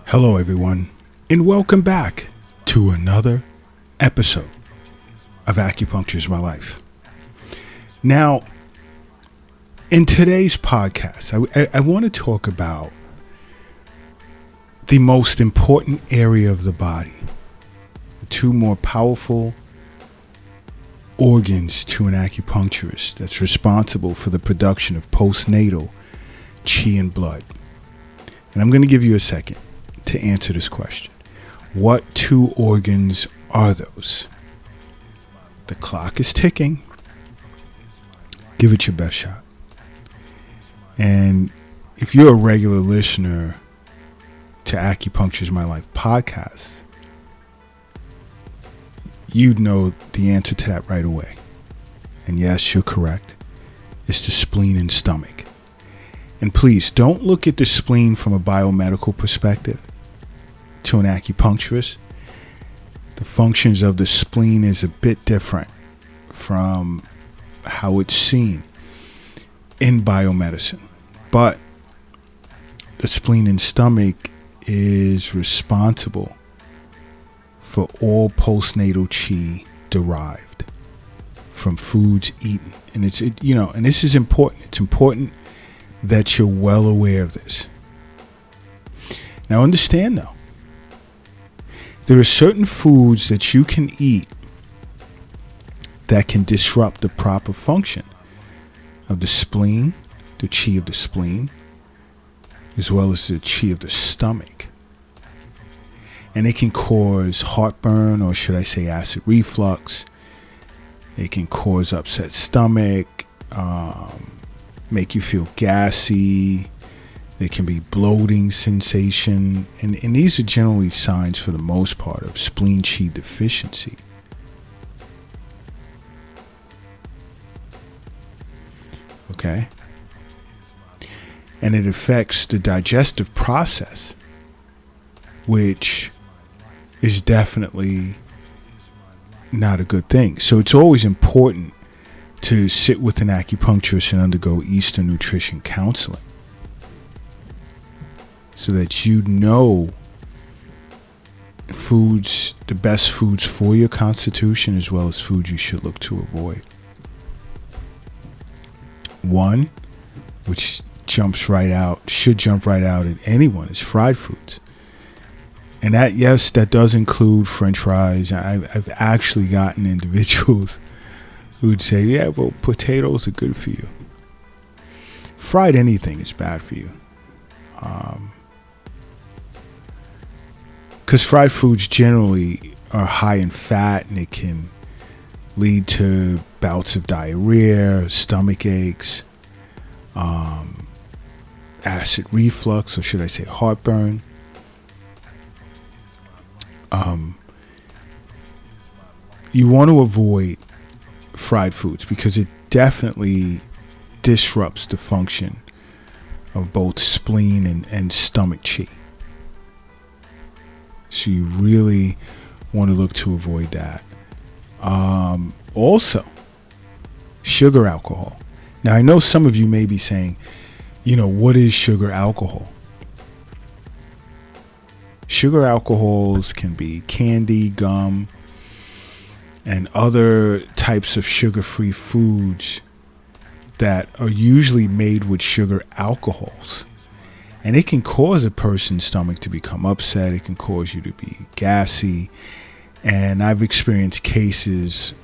Hello, everyone, and welcome back to another episode of Acupuncture is My Life. Now, in today's podcast, I want to talk about the most important area of the body, the two more powerful organs to an acupuncturist that's responsible for the production of postnatal chi and blood. And I'm going to give you a second to answer this question. What two organs are those? The clock is ticking. Give it your best shot. And if you're a regular listener to Acupuncture is My Life podcast, you'd know the answer to that right away. And yes, you're correct. It's the spleen and stomach. And please don't look at the spleen from a biomedical perspective. To an acupuncturist, the functions of the spleen is a bit different from how it's seen in biomedicine. But the spleen and stomach is responsible for all postnatal chi derived from foods eaten. And and this is important. It's important that you're well aware of this. Now understand though, there are certain foods that you can eat that can disrupt the proper function of the spleen, the chi of the spleen, as well as the chi of the stomach. And it can cause heartburn, or should I say acid reflux. It can cause upset stomach, make you feel gassy. There can be bloating sensation, and these are generally signs, for the most part, of spleen chi deficiency. Okay? And it affects the digestive process, which is definitely not a good thing. So it's always important to sit with an acupuncturist and undergo Eastern nutrition counseling, so that you know foods, the best foods for your constitution, as well as foods you should look to avoid. One, which should jump right out at anyone, is fried foods. And that does include French fries. I've actually gotten individuals who would say, yeah, well, potatoes are good for you. Fried anything is bad for you. Because fried foods generally are high in fat, and it can lead to bouts of diarrhea, stomach aches, acid reflux, or should I say heartburn. You want to avoid fried foods because it definitely disrupts the function of both spleen and stomach chi. So you really want to look to avoid that. Also, sugar alcohol. Now, I know some of you may be saying, what is sugar alcohol? Sugar alcohols can be candy, gum, and other types of sugar-free foods that are usually made with sugar alcohols. And it can cause a person's stomach to become upset. It can cause you to be gassy. And I've experienced cases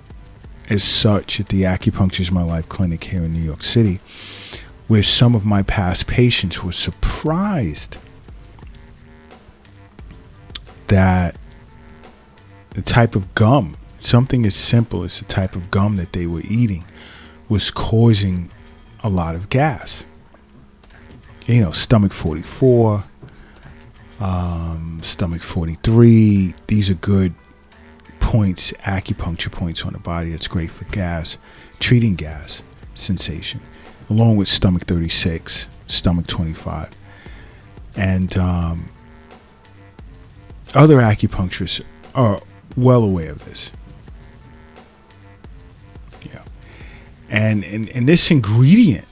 as such at the Acupuncture is My Life clinic here in New York City, where some of my past patients were surprised that the type of gum, something as simple as the type of gum that they were eating, was causing a lot of gas. Stomach 44, stomach 43. These are good points, acupuncture points on the body. That's great for gas, treating gas sensation, along with stomach 36, stomach 25. And other acupuncturists are well aware of this. Yeah. And this ingredient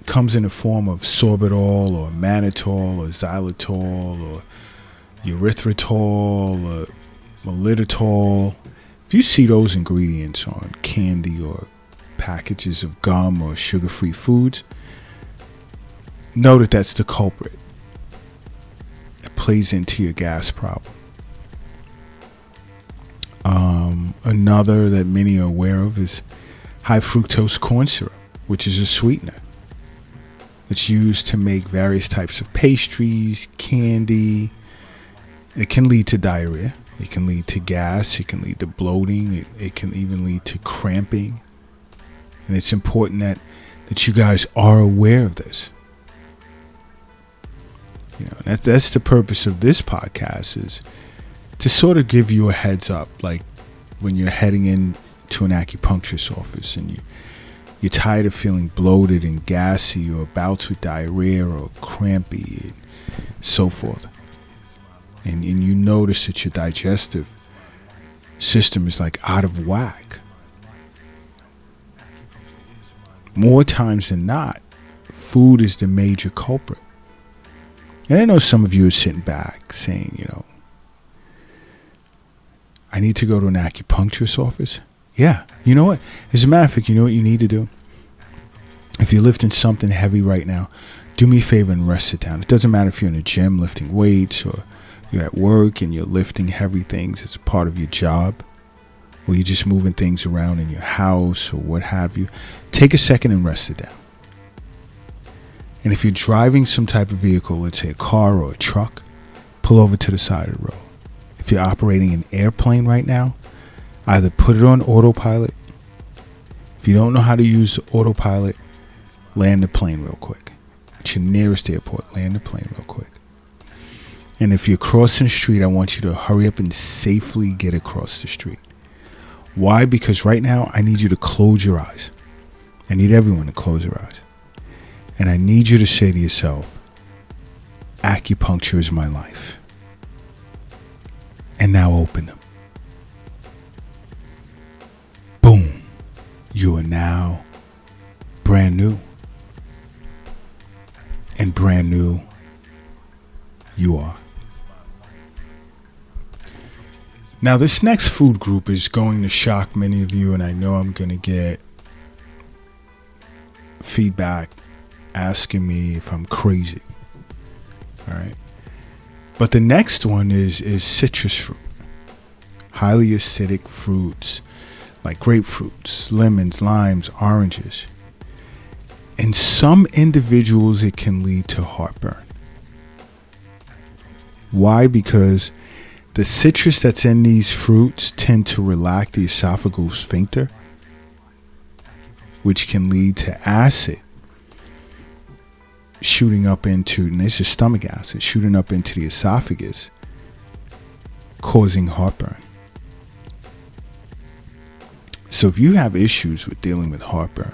comes in the form of sorbitol or mannitol or xylitol or erythritol, maltitol. If you see those ingredients on candy or packages of gum or sugar-free foods, know that that's the culprit. It plays into your gas problem. Another that many are aware of is high fructose corn syrup, which is a sweetener. It's used to make various types of pastries, candy. It can lead to diarrhea. It can lead to gas. It can lead to bloating. It can even lead to cramping. And it's important that you guys are aware of this. That's the purpose of this podcast, is to sort of give you a heads up, like when you're heading into an acupuncturist office and you're tired of feeling bloated and gassy or bouts with diarrhea or crampy and so forth. And you notice that your digestive system is like out of whack. More times than not, food is the major culprit. And I know some of you are sitting back saying, I need to go to an acupuncturist office. Yeah, you know what? As a matter of fact, you know what you need to do? If you're lifting something heavy right now, do me a favor and rest it down. It doesn't matter if you're in a gym lifting weights, or you're at work and you're lifting heavy things as a part of your job, or you're just moving things around in your house or what have you. Take a second and rest it down. And if you're driving some type of vehicle, let's say a car or a truck, pull over to the side of the road. If you're operating an airplane right now, either put it on autopilot. If you don't know how to use the autopilot, land the plane real quick. At your nearest airport, land the plane real quick. And if you're crossing the street, I want you to hurry up and safely get across the street. Why? Because right now, I need you to close your eyes. I need everyone to close their eyes. And I need you to say to yourself, acupuncture is my life. And now open them. Boom. You are now brand new. And brand new you are. Now, this next food group is going to shock many of you, and I know I'm going to get feedback asking me if I'm crazy. All right. But the next one is citrus fruit. Highly acidic fruits like grapefruits, lemons, limes, oranges. In some individuals, it can lead to heartburn. Why? Because the citrus that's in these fruits tend to relax the esophageal sphincter, which can lead to acid shooting up into, and this is stomach acid, shooting up into the esophagus, causing heartburn. So if you have issues with dealing with heartburn,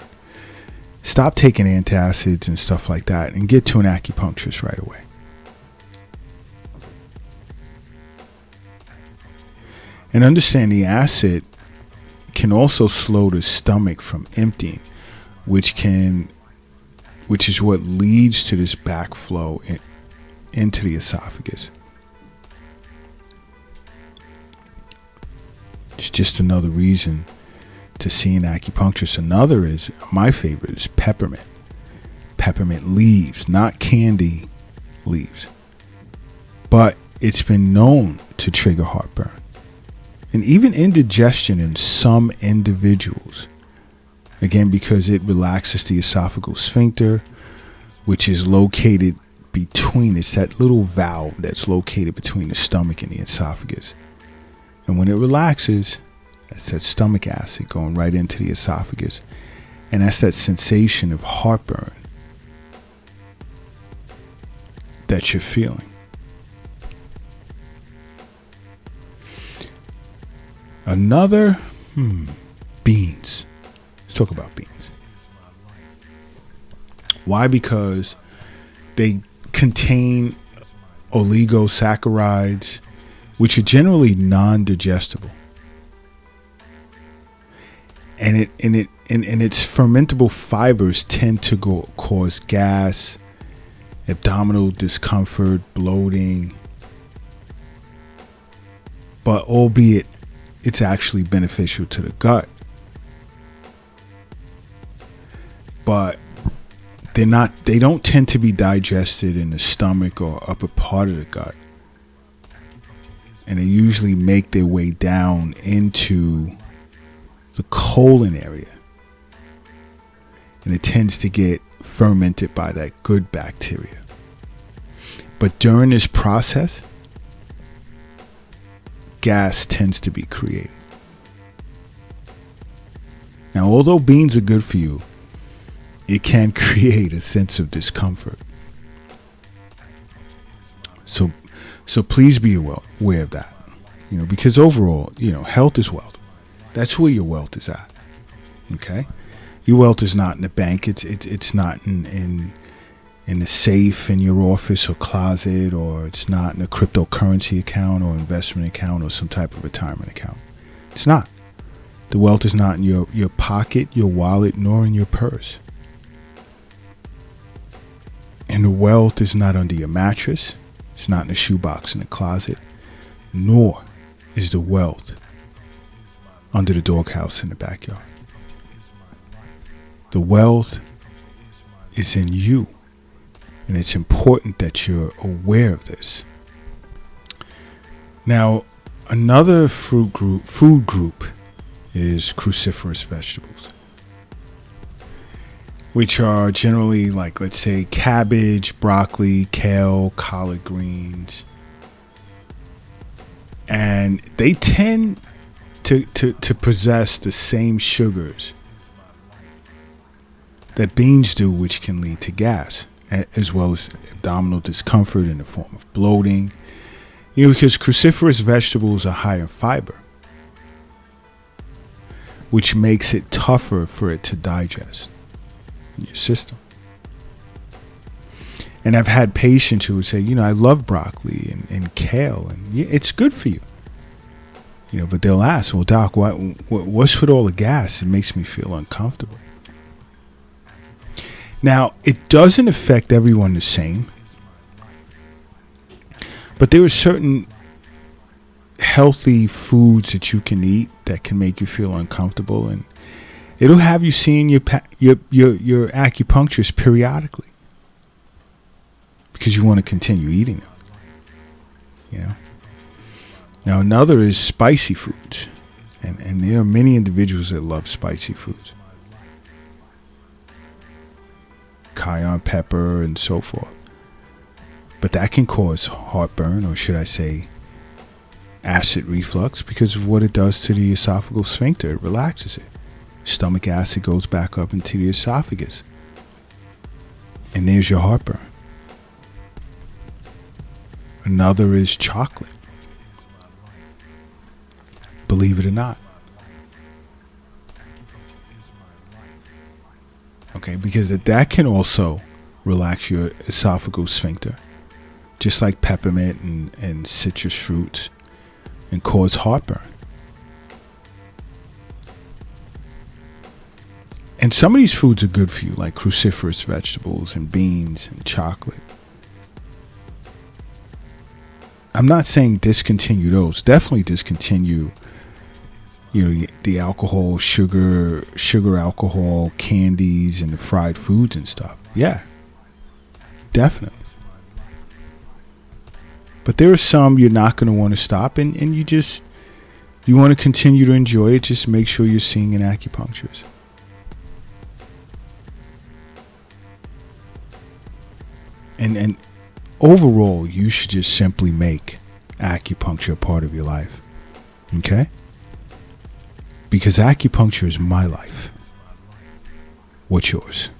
stop taking antacids and stuff like that and get to an acupuncturist right away. And understand the acid can also slow the stomach from emptying, which is what leads to this backflow into the esophagus. It's just another reason to see an acupuncturist. Another is, my favorite is peppermint. Peppermint leaves, not candy leaves. But it's been known to trigger heartburn. And even indigestion in some individuals. Again, because it relaxes the esophageal sphincter, which is located between, it's that little valve that's located between the stomach and the esophagus. And when it relaxes, that's that stomach acid going right into the esophagus. And that's that sensation of heartburn that you're feeling. Another, beans. Let's talk about beans. Why? Because they contain oligosaccharides, which are generally non-digestible. And its fermentable fibers tend to cause gas, abdominal discomfort, bloating, but albeit it's actually beneficial to the gut. But they don't tend to be digested in the stomach or upper part of the gut. And they usually make their way down into the colon area. And it tends to get fermented by that good bacteria. But during this process, gas tends to be created. Now, although beans are good for you, it can create a sense of discomfort. So please be aware of that. Because overall, health is wealth. That's where your wealth is at. Okay? Your wealth is not in the bank. It's not in the safe in your office or closet, or it's not in a cryptocurrency account or investment account or some type of retirement account. It's not. The wealth is not in your pocket, your wallet, nor in your purse. And the wealth is not under your mattress. It's not in the shoebox in the closet, nor is the wealth under the doghouse in the backyard. The wealth is in you, and it's important that you're aware of this. Now, another food group is cruciferous vegetables, which are generally like, let's say, cabbage, broccoli, kale, collard greens. And they tend to possess the same sugars that beans do, which can lead to gas, as well as abdominal discomfort in the form of bloating. Because cruciferous vegetables are high in fiber, which makes it tougher for it to digest in your system. And I've had patients who would say, I love broccoli and kale, and it's good for you. But they'll ask, well, doc, what's with all the gas? It makes me feel uncomfortable. Now, it doesn't affect everyone the same, but there are certain healthy foods that you can eat that can make you feel uncomfortable, and it'll have you seeing your acupuncturist periodically because you want to continue eating them. Now, another is spicy foods, and there are many individuals that love spicy foods. Cayenne pepper and so forth. But that can cause heartburn, or should I say acid reflux, because of what it does to the esophageal sphincter. It relaxes it. Stomach acid goes back up into the esophagus. And there's your heartburn. Another is chocolate. Believe it or not. Okay, because that can also relax your esophageal sphincter, just like peppermint and citrus fruits, and cause heartburn. And some of these foods are good for you, like cruciferous vegetables and beans and chocolate. I'm not saying discontinue those. Definitely discontinue the alcohol, sugar alcohol, candies, and the fried foods and stuff. Yeah, definitely. But there are some you're not going to want to stop, and you want to continue to enjoy it. Just make sure you're seeing an acupuncturist. And overall, you should just simply make acupuncture a part of your life. Okay? Because acupuncture is my life. What's yours?